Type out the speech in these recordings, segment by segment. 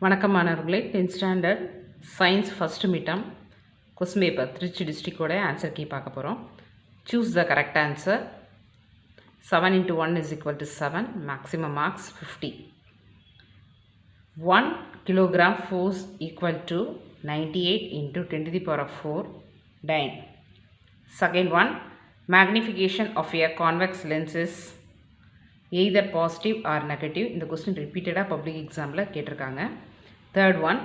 வணக்கம் மாணவர்களே, 10th standard science first midterm question paper Trichy டிஸ்ட்ரிக்டோட ஆன்சர் கீ பார்க்க போகிறோம். Choose the correct answer. 7 into 1 is equal to 7. Maximum marks 50. 1 kilogram force equal to 98 into 10 to the power of 4 dyne. Second one, magnification of a convex lens is either positive or negative. இந்த question ரிப்பீட்டடாக public எக்ஸாமில் கேட்டிருக்காங்க. Third one,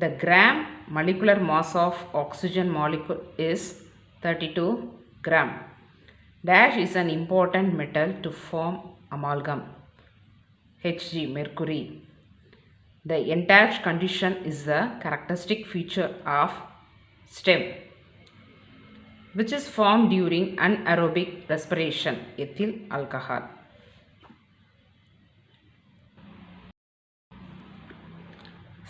the gram molecular mass of oxygen molecule is 32 gram. Dash is an important metal to form amalgam. Hg, mercury. The entire condition is the characteristic feature of stem, which is formed during anaerobic respiration. Ethyl alcohol.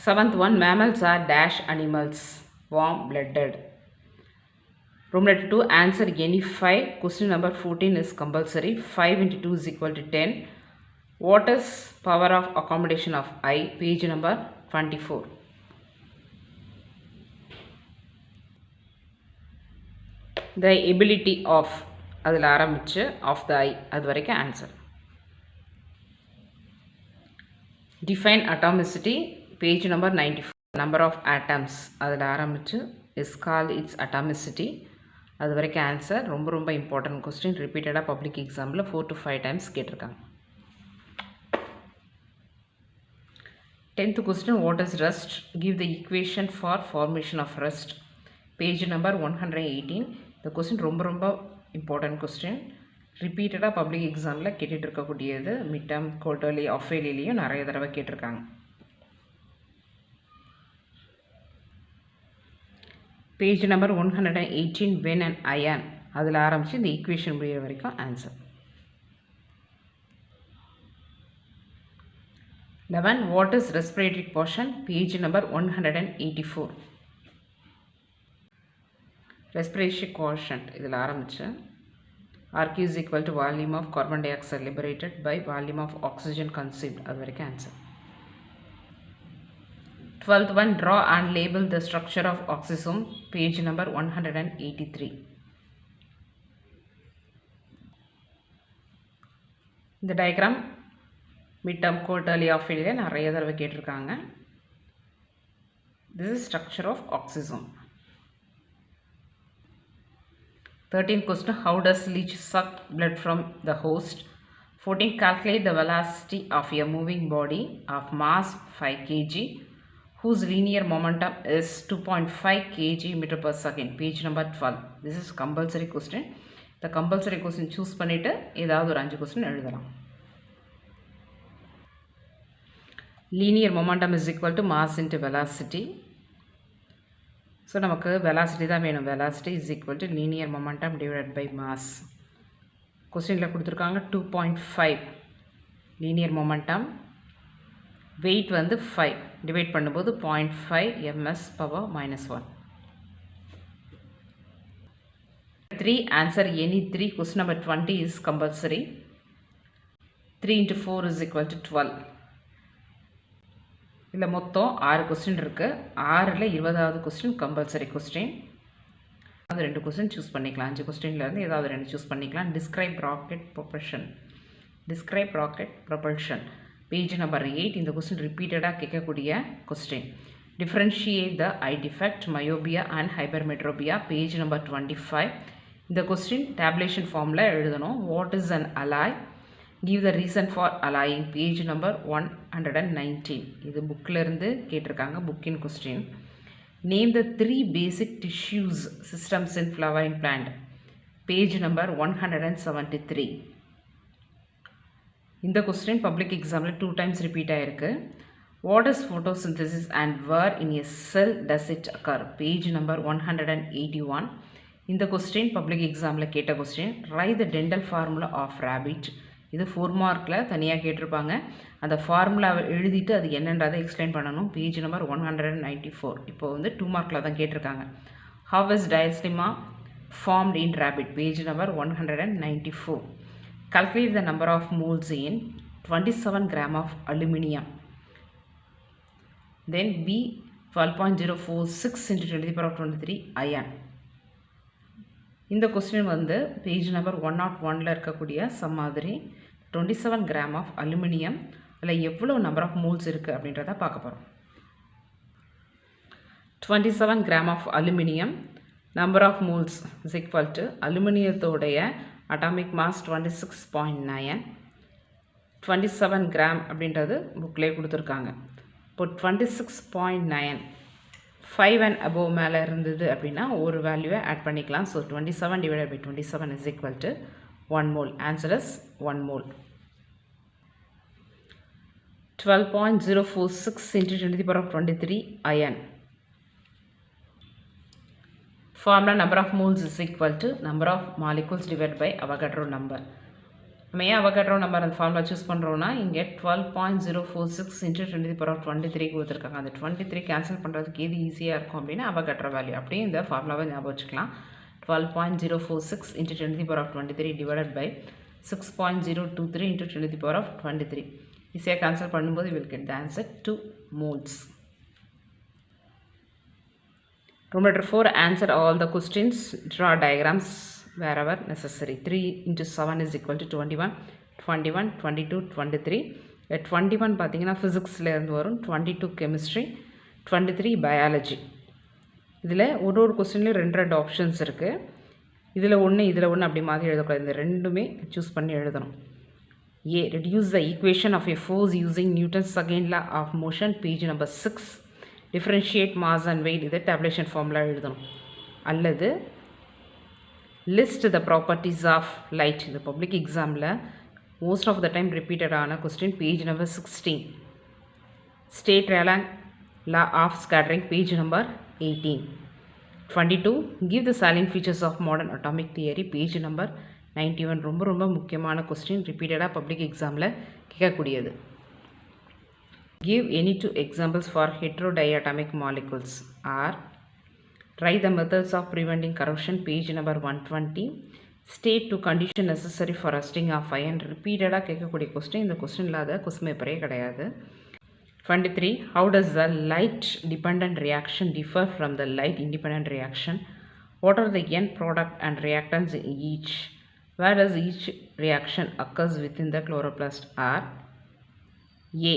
Seventh one, mammals are dash animals, warm blooded. Room letter 2, answer any 5. Question number 14 is compulsory. 5 into 2 is equal to 10. What is power of accommodation of I? Page number 24. The ability of அதில் ஆரம்பிச்சு of the I அது வரைக்கும் answer. Define atomicity. Page number 94. Number of atoms அதில் ஆரம்பிச்சு is called its atomicity. அது வரைக்கும் answer. ரொம்ப important question. ரிப்பீட்டடாக பப்ளிக் எக்ஸாமில் 4 to 5 times கேட்டிருக்காங்க. 10th question, what is rust? Give the equation for formation of rust. Page number 118. இந்த question ரொம்ப இம்பார்ட்டன்ட் கொஸ்டின். ரிப்பீட்டடாக பப்ளிக் எக்ஸாமில் கேட்டுட்டு இருக்கக்கூடியது. மிட்டம், குவார்ட்டர்லி, ஆஃபேலிலையும் நிறைய தடவை கேட்டிருக்காங்க. Page number 118, when and iron அதில் ஆரம்பித்து இந்த ஈக்குவேஷன் முடிகிற வரைக்கும் answer. 11, what is respiratory quotient? Page number 184. respiratory quotient இதில் ஆரம்பித்து RQ is equal to volume of carbon dioxide liberated by volume of oxygen consumed. அது வரைக்கும் answer. 12th one, draw and label the structure of oxysome. Page number 183. இந்த diagram midterm, quarterly, half-yearly நிறைய தடவை கேட்டிருக்காங்க. This is structure of oxysome. 13th question, how does leech suck blood from the host? 14, calculate the velocity of a moving body of mass 5 kg whose linear momentum is 2.5 kg meter per second. Page number 12. This is compulsory question. The compulsory question choose பண்ணிட்டு ஏதாவது ஒரு 5 question எழுதலாம். Linear momentum is equal to mass into velocity. So நமக்கு velocity தான் வேணும். Velocity is equal to linear momentum divided by mass. Questionல கொடுத்திருக்காங்க 2.5 linear momentum. weight வந்து 5 divide பண்ணும்போது 0.5 ms power minus 1. 3, answer any 3. question number 20 is compulsory. 3 into 4 is equal to 12. இல்லை மொத்தம் 6 question இருக்குது. 6ல் 20வது question compulsory question. அது 2 question choose பண்ணிக்கலாம். 5 கொஸ்டின்லேருந்து ஏதாவது 2 choose பண்ணிக்கலாம். Describe rocket propulsion. Describe rocket propulsion. Page number 8. இந்த கொஸ்டின் ரிப்பீட்டடாக கேட்கக்கூடிய question. Differentiate the eye defect, myopia and hypermetropia. Page number 25. இந்த கொஸ்டின் டேப்லேஷன் ஃபார்மில் எழுதணும். What is an alloy? Give the reason for alloying. Page number 119. இது புக்கிலேருந்து கேட்டிருக்காங்க. புக்கின் question. Name the 3 basic tissues systems in flowering plant. Page number 173. இந்த question public எக்ஸாமில் 2 times repeat ஆகிருக்கு. What is photosynthesis and where in a cell does it occur? Page number 181. இந்த question public எக்ஸாமில் கேட்ட question. Write the dental formula of rabbit. இது 4 மார்க்கில் தனியாக கேட்டிருப்பாங்க. அந்த ஃபார்முலாவை எழுதிட்டு அது என்னன்றதை எக்ஸ்பிளைன் பண்ணணும். Page number 194. இப்போ வந்து 2 மார்க்கில் தான் கேட்டிருக்காங்க. How is diastema formed in rabbit? Page number 194. Calculate the number of moles in 27 gram of aluminium. Then B 12.046 into 10 to the power of 23 iron. இந்த கொஸ்டின் வந்து பேஜ் நம்பர் 101ல் இருக்கக்கூடிய some மாதிரி 27 gram of aluminium அதில் எவ்வளோ number of moles இருக்குது அப்படின்றத பார்க்க போகிறோம். 27 gram of aluminium number of moles is equal to அலுமினியத்தோடைய அட்டாமிக் மாஸ் 26.9. 27 கிராம் அப்படின்றது புக்லேயே கொடுத்துருக்காங்க. இப்போ 26.9 5 and above மேலே இருந்தது அப்படின்னா ஒரு வேல்யூவை ஆட் பண்ணிக்கலாம். So 27 divided by 27 is equal to 1 mole. Answer is 1 mole. 12.046 into 10 to the power of 23 iron. Formula number of moles is equal to number of molecules divided by Avogadro number. நம்ம ஏன் Avogadro number அந்த formula choose பண்ணுறோன்னா இங்கே 12.046 into 10 to the power of 23 கொடுத்துருக்காங்க. அந்த 23 cancel பண்ணுறதுக்கு எது ஈஸியாக இருக்கும் அப்படின்னா அவகட்ரோ வேல்யூ. அப்படியே இந்த ஃபார்முலாவை ஞாபகம் வச்சுக்கலாம். 12.046 into 10 to the power of 23 divided by 6.023 into 10 to the power of 23. ஈஸியாக கேன்சல் பண்ணும்போது you will get the answer 2 moles. Room letter 4, answer all the questions, draw diagrams wherever necessary. 3 into 7 is equal to 21, 21, 22, 23. 21 பார்த்தீங்கன்னா ஃபிசிக்ஸில் இருந்து வரும், 22 chemistry, 23 biology. இதில் ஒரு கொஸ்டின்லேயும் ரெண்டு options இருக்குது. இதில் ஒன்று அப்படி மாதிரி எழுதக்கூடாது. இந்த ரெண்டுமே சூஸ் பண்ணி எழுதணும். A, reduce the equation of a force using Newton's second law of motion, page number 6. Differentiate mass and weight, இதை டேப்லேஷன் ஃபார்முலா எழுதணும். அல்லது list the properties of light. இந்த பப்ளிக் எக்ஸாமில் most of the time repeated ஆன question, page number 16. State Rayleigh law of scattering, page number 18. 22 give the salient features of modern atomic theory, page number 91. ரொம்ப முக்கியமான question, ரிப்பீட்டடாக public எக்ஸாமில் கேட்கக்கூடியது. give any two examples for heterodiatomic molecules or write the methods of preventing corrosion, page number 120. State to condition necessary for rusting of iron. ரிப்பீட்டடாக கேட்கக்கூடிய question, இந்த question இல்லாத question பேப்பரே கிடையாது. 23 how does the light dependent reaction differ from the light independent reaction? What are the end product and reactants in each? Where does each reaction occurs within the chloroplast? Or A,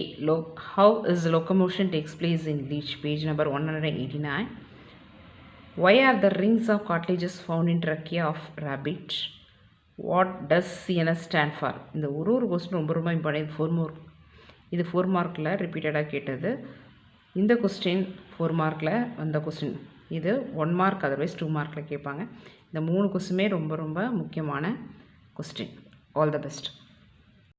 how is locomotion takes place in leech, page number 189. Why are the rings of cartilages found in trachea of rabbit? What does CNS stand for? இந்த ஒரு question ரொம்ப important. 4 mark. இது 4 மார்க்கில் ரிப்பீட்டடாக கேட்டது. இந்த question 4 மார்க்கில் வந்த கொஸ்டின். இது 1 மார்க், அதர்வைஸ் 2 மார்க்கில் கேட்பாங்க. இந்த 3 கொஸ்டினுமே ரொம்ப முக்கியமான கொஸ்டின். All the best.